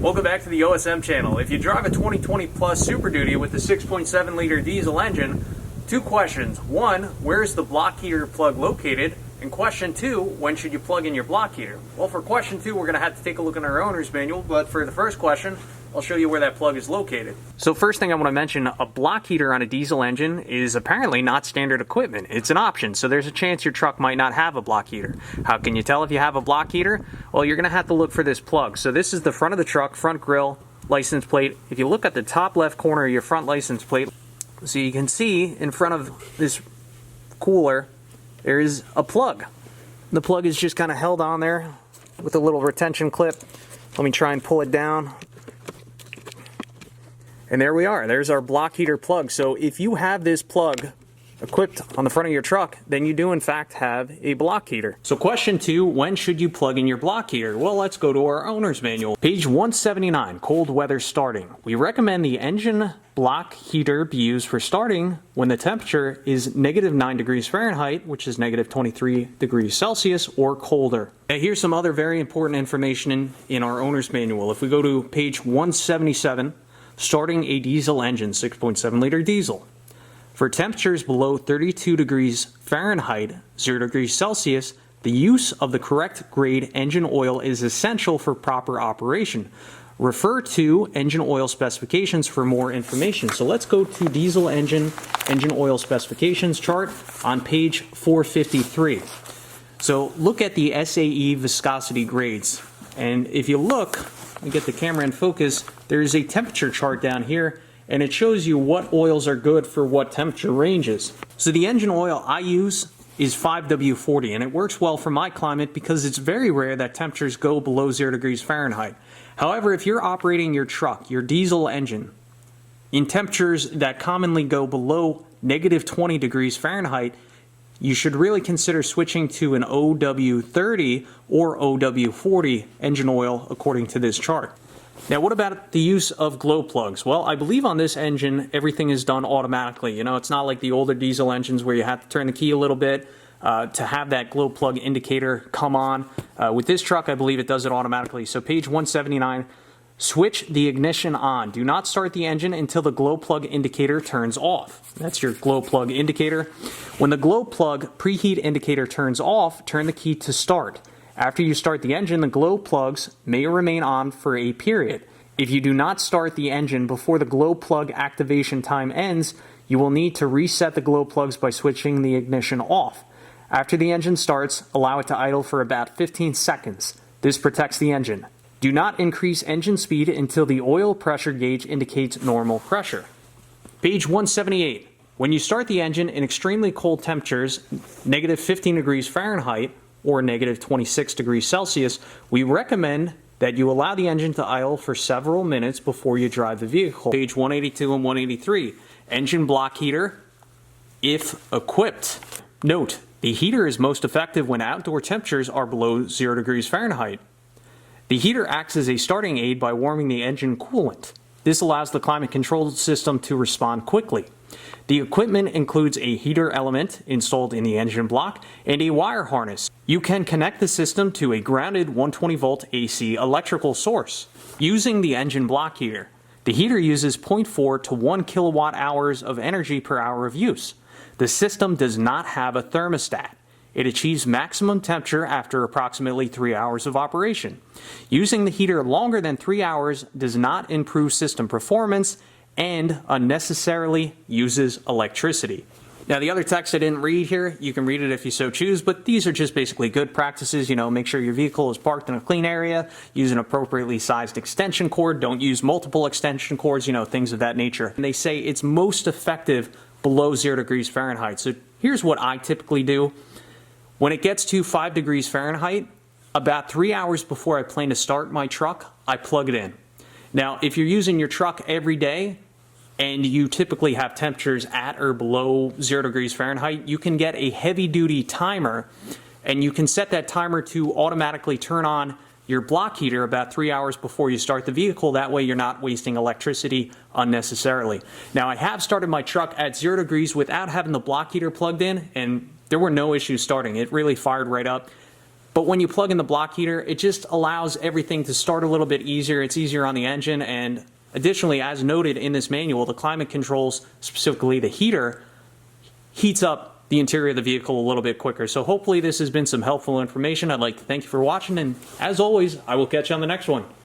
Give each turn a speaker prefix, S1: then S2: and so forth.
S1: Welcome back to the OSM channel. If you drive a 2020 Plus Super Duty with the 6.7 liter diesel engine, two questions. One, where's the block heater plug located? And question two, when should you plug in your block heater? Well, for question two, we're going to have to take a look in our owner's manual, but for the first question, I'll show you where that plug is located. So first thing I want to mention, a block heater on a diesel engine is apparently not standard equipment. It's an option, so there's a chance your truck might not have a block heater. How can you tell if you have a block heater? Well, you're going to have to look for this plug. So this is the front of the truck, front grille, license plate. If you look at the top left corner of your front license plate, so you can see in front of this cooler, there is a plug. The plug is just kind of held on there with a little retention clip. Let me try and pull it down. And there we are. There's our block heater plug. So if you have this plug equipped on the front of your truck, then you do in fact have a block heater. So question two, when should you plug in your block heater? Well, let's go to our owner's manual. Page 179, cold weather starting. We recommend the engine block heater be used for starting when the temperature is -9 degrees Fahrenheit, which is -23 degrees Celsius or colder. Now here's some other very important information in our owner's manual. If we go to page 177, starting a diesel engine, 6.7 liter diesel. For temperatures below 32 degrees Fahrenheit, 0 degrees Celsius, the use of the correct grade engine oil is essential for proper operation. Refer to engine oil specifications for more information. So let's go to diesel engine oil specifications chart on page 453. So look at the SAE viscosity grades. And if you look, we get the camera in focus, there's a temperature chart down here, and it shows you what oils are good for what temperature ranges. So the engine oil I use is 5W40, and it works well for my climate because it's very rare that temperatures go below 0 degrees Fahrenheit. However, if you're operating your truck, your diesel engine, in temperatures that commonly go below -20 degrees Fahrenheit, you should really consider switching to an OW30 or OW40 engine oil according to this chart. Now, what about the use of glow plugs? Well, I believe on this engine, everything is done automatically. You know, it's not like the older diesel engines where you have to turn the key a little bit to have that glow plug indicator come on. With this truck, I believe it does it automatically. So page 179, switch the ignition on. Do not start the engine until the glow plug indicator turns off. That's your glow plug indicator. When the glow plug preheat indicator turns off, turn the key to start. After you start the engine, the glow plugs may remain on for a period. If you do not start the engine before the glow plug activation time ends, you will need to reset the glow plugs by switching the ignition off. After the engine starts, allow it to idle for about 15 seconds. This protects the engine. Do not increase engine speed until the oil pressure gauge indicates normal pressure. Page 178. When you start the engine in extremely cold temperatures, -15 degrees Fahrenheit, or -26 degrees Celsius, we recommend that you allow the engine to idle for several minutes before you drive the vehicle. Page 182 and 183, engine block heater, if equipped. Note, the heater is most effective when outdoor temperatures are below 0 degrees Fahrenheit. The heater acts as a starting aid by warming the engine coolant. This allows the climate control system to respond quickly. The equipment includes a heater element installed in the engine block and a wire harness. You can connect the system to a grounded 120 volt AC electrical source. Using the engine block heater, the heater uses 0.4 to 1 kilowatt hours of energy per hour of use. The system does not have a thermostat. It achieves maximum temperature after approximately 3 hours of operation. Using the heater longer than 3 hours does not improve system performance and unnecessarily uses electricity. Now, the other text I didn't read here, you can read it if you so choose, but these are just basically good practices. You know, make sure your vehicle is parked in a clean area, use an appropriately sized extension cord, don't use multiple extension cords, you know, things of that nature. And they say it's most effective below 0 degrees Fahrenheit. So here's what I typically do. When it gets to 5 degrees Fahrenheit, about 3 hours before I plan to start my truck, I plug it in. Now, if you're using your truck every day and you typically have temperatures at or below 0 degrees Fahrenheit, you can get a heavy-duty timer, and you can set that timer to automatically turn on your block heater about 3 hours before you start the vehicle. That way you're not wasting electricity unnecessarily. Now, I have started my truck at 0 degrees without having the block heater plugged in, and there were no issues starting. It really fired right up. But when you plug in the block heater, it just allows everything to start a little bit easier. It's easier on the engine, and additionally, as noted in this manual, the climate controls, specifically the heater, heats up the interior of the vehicle a little bit quicker. So hopefully this has been some helpful information. I'd like to thank you for watching, and as always, I will catch you on the next one.